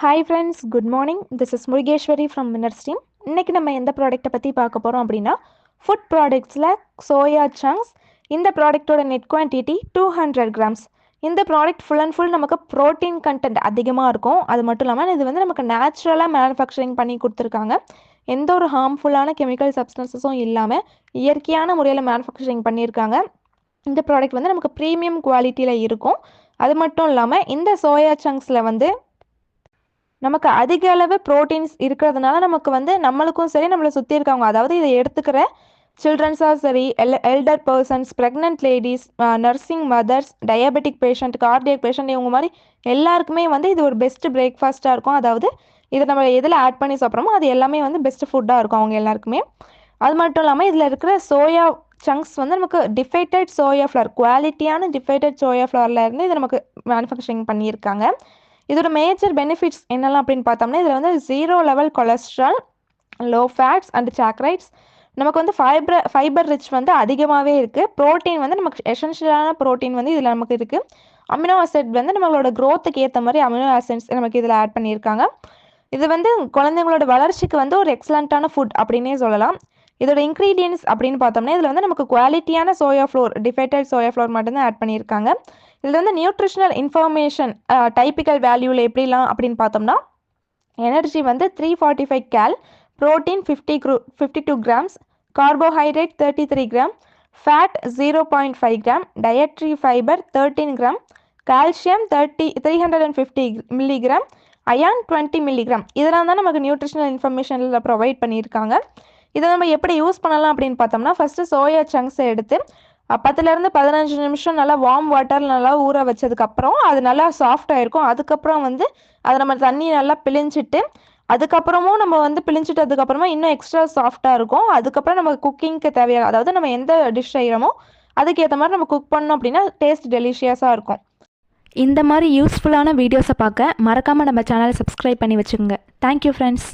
Hi friends, good morning. This is Murugeswari from winners team. இன்றைக்கி நம்ம எந்த ப்ராடக்ட்டை பற்றி பார்க்க போகிறோம் அப்படின்னா, ஃபுட் ப்ராடக்ட்ஸில் சோயா சங்க்ஸ். இந்த ப்ராடக்ட்டோட நெட் குவான்டிட்டி 200 கிராம்ஸ். இந்த ப்ராடக்ட் ஃபுல் அண்ட் ஃபுல் நமக்கு ப்ரோட்டீன் கண்டென்ட் அதிகமாக இருக்கும். அது மட்டும் இல்லாமல் இது வந்து நமக்கு நேச்சுரலாக மேனுஃபேக்சரிங் பண்ணி கொடுத்துருக்காங்க. எந்த ஒரு ஹார்ம்ஃபுல்லான கெமிக்கல் சப்ஸ்டன்சஸும் இல்லாமல் இயற்கையான முறையில் மேனுஃபேக்சரிங் பண்ணியிருக்காங்க. இந்த ப்ராடக்ட் வந்து நமக்கு ப்ரீமியம் குவாலிட்டியில் இருக்கும். அது மட்டும் இல்லாமல் இந்த சோயா சங்க்ஸில் வந்து நமக்கு அதிக அளவு ப்ரோட்டீன்ஸ் இருக்கிறதுனால நமக்கு வந்து நம்மளுக்கும் சரி, நம்மளை சுற்றி இருக்கவங்க, அதாவது இதை எடுத்துக்கிற சில்ட்ரன்ஸாக சரி, elder persons, pregnant ladies, nursing mothers, diabetic patient, cardiac patient, இவங்க மாதிரி எல்லாருக்குமே வந்து இது ஒரு பெஸ்ட் பிரேக்ஃபாஸ்ட்டாக இருக்கும். அதாவது இதை நம்ம எதில் ஆட் பண்ணி சாப்பிட்றோமோ அது எல்லாமே வந்து பெஸ்ட் ஃபுட்டாக இருக்கும் அவங்க எல்லாருக்குமே. அது மட்டும் இல்லாமல் இதில் இருக்கிற சோயா சங்க்ஸ் வந்து நமக்கு டிஃபைட்டட் சோயா ஃப்ளவர், குவாலிட்டியான டிஃபைட்டட் சோயா ஃப்ளவர்லேருந்து இதை நமக்கு மேனுஃபேக்சரிங் பண்ணியிருக்காங்க. இதோட மேஜர் பெனிஃபிட்ஸ் என்னெல்லாம் அப்படின்னு பார்த்தோம்னா, இதில் வந்து 0 level cholesterol, low fats and saccharides. நமக்கு வந்து ஃபைபர் ரிச் வந்து அதிகமாகவே இருக்குது. ப்ரோட்டீன் வந்து நமக்கு எசென்ஷியலான ப்ரோட்டீன் வந்து இதில் நமக்கு இருக்குது. அமினோ ஆசிட் வந்து நம்மளோட க்ரோத்துக்கு ஏற்ற மாதிரி அமினோ ஆசிட்ஸ் நமக்கு இதில் ஆட் பண்ணியிருக்காங்க. இது வந்து குழந்தைங்களோட வளர்ச்சிக்கு வந்து ஒரு எக்ஸலண்ட்டான ஃபுட் அப்படின்னே சொல்லலாம். இதோட இன்க்ரீடியன்ஸ் அப்படின்னு பார்த்தோம்னா, இதில் வந்து நமக்கு குவாலிட்டியான சோயா ஃப்ளோர், டிஃபைட்டட் சோயா ஃப்ளோர் மட்டும்தான் ஆட் பண்ணியிருக்காங்க. இதில் வந்து நியூட்ரிஷனல் இன்ஃபர்மேஷன் டைப்பிக்கல் வேல்யூவில் எப்படிலாம் அப்படின்னு பார்த்தோம்னா, எனர்ஜி வந்து 345 cal, protein 52 grams, carbohydrate 33 gram, fat 0.5 gram, dietary fibre 13 gram, calcium 350 milligram, iron 20 milligram. இதெல்லாம் தான் நமக்கு நியூட்ரிஷனல் இன்ஃபர்மேஷனில் ப்ரொவைட் பண்ணியிருக்காங்க. இதை நம்ம எப்படி யூஸ் பண்ணலாம் அப்படின்னு பார்த்தோம்னா, ஃபஸ்ட்டு சோயா சங்க்ஸை எடுத்து 10லேருந்து 15 நிமிஷம் நல்லா வார்ம் வாட்டரில் நல்லா ஊற வச்சதுக்கப்புறம் அது நல்லா சாஃப்ட் ஆகிருக்கும். அதுக்கப்புறம் வந்து அதை நம்ம தண்ணி நல்லா பிழிஞ்சிட்டு, அதுக்கப்புறமும் நம்ம வந்து பிழிஞ்சிட்டதுக்கப்புறமா இன்னும் எக்ஸ்ட்ரா சாஃப்டாக இருக்கும். அதுக்கப்புறம் நம்ம குக்கிங்க்கு தேவையான, அதாவது நம்ம எந்த டிஷ் செய்கிறோமோ அதுக்கேற்ற மாதிரி நம்ம குக் பண்ணோம் அப்படின்னா டேஸ்ட் டெலிஷியஸாக இருக்கும். இந்த மாதிரி யூஸ்ஃபுல்லான வீடியோஸை பார்க்க மறக்காமல் நம்ம சேனலை சப்ஸ்கிரைப் பண்ணி வச்சுக்கோங்க. Thank you friends.